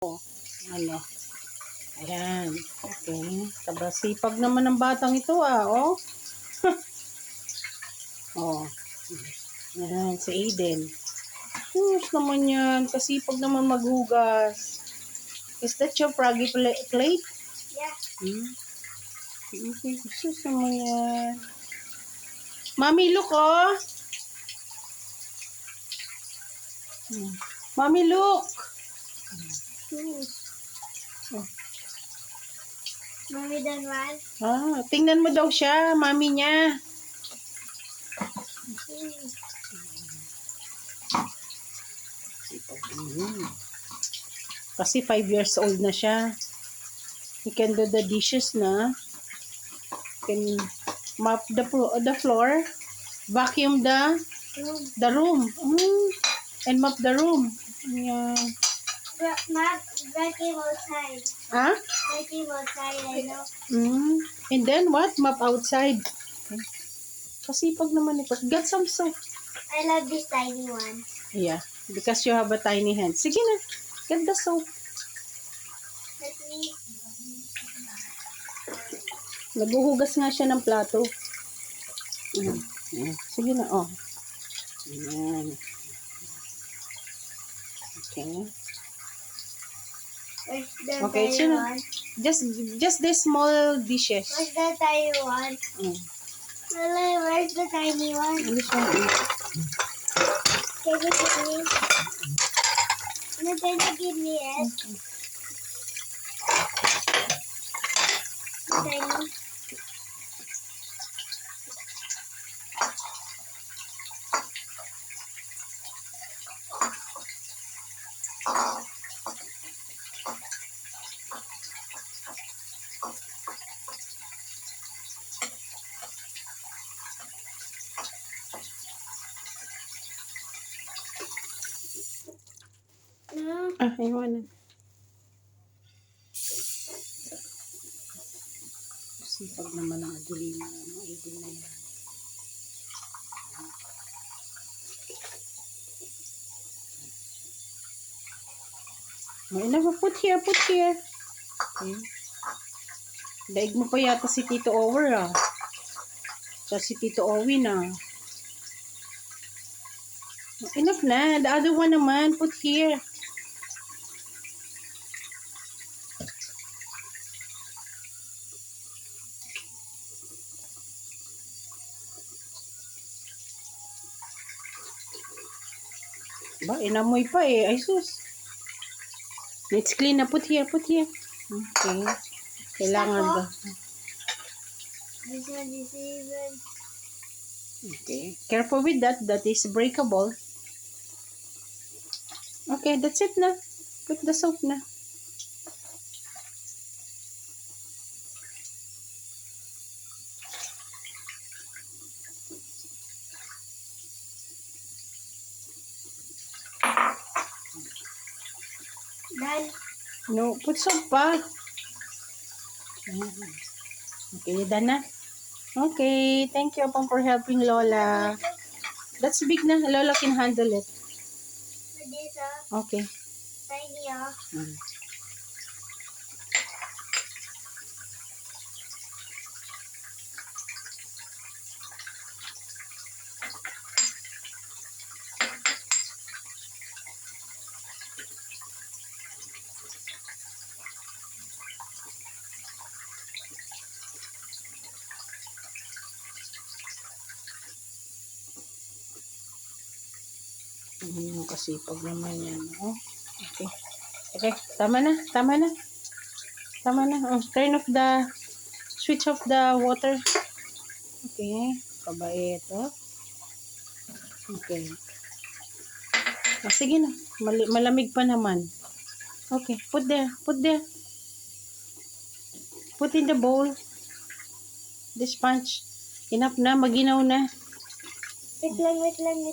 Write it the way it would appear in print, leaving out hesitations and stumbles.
Ano? Ayan. Okay. Sipag naman ng batang ito oh. Oh. Ayan, si Aiden. Sus naman yan. Kasipag naman maghugas. Is that your froggy plate? Yeah. Okay. Sus naman yan. Mommy, look oh. Mommy, look. Oh. Mommy done what? Tingnan mo daw siya, mami niya. Kasi 5 years old na siya. He can do the dishes na. Can mop the floor, vacuum the room, and mop the room. Yeah. Vacuum outside. Huh? Vacuum outside, I know. And then what? Mop outside. Kasi pag naman ito, get some soap. I love this tiny one. Yeah, because you have a tiny hand. Sige na, get the soap. Let me. Naghuhugas nga siya ng plato. Sige na, oh. Ayan. Okay. Where's the Okay, tiny sino? one? Just the small dishes. Where's the tiny one? Lily, where's the tiny one? This one is. Can you give me? No, can you give me it? Tiny. No. Iwanan. Sipag naman ang adulina. Aiden na yan. Never put here. Okay. Daig mo pa yata si Tito Over Sa si Tito Owen Enough na. The other one naman, put here. Ba, inamoy pa Ay sus. Let's clean na. Put here. Okay. Kailangan ba? This one is even. Okay. Careful with that. That is breakable. Okay, that's it na. Put the soap na. Done. No, put soap pa. Okay, done na. Okay, thank you for helping Lola. That's big na. Lola can handle it. With this, Okay. tiny, Kasipag naman yan. Okay. Okay, tama na. Turn off switch off the water. Okay, kabait, Okay. Sige na. Malamig pa naman. Okay, put there. Put in the bowl. The sponge. Enough na, maginaw na. Wait lang.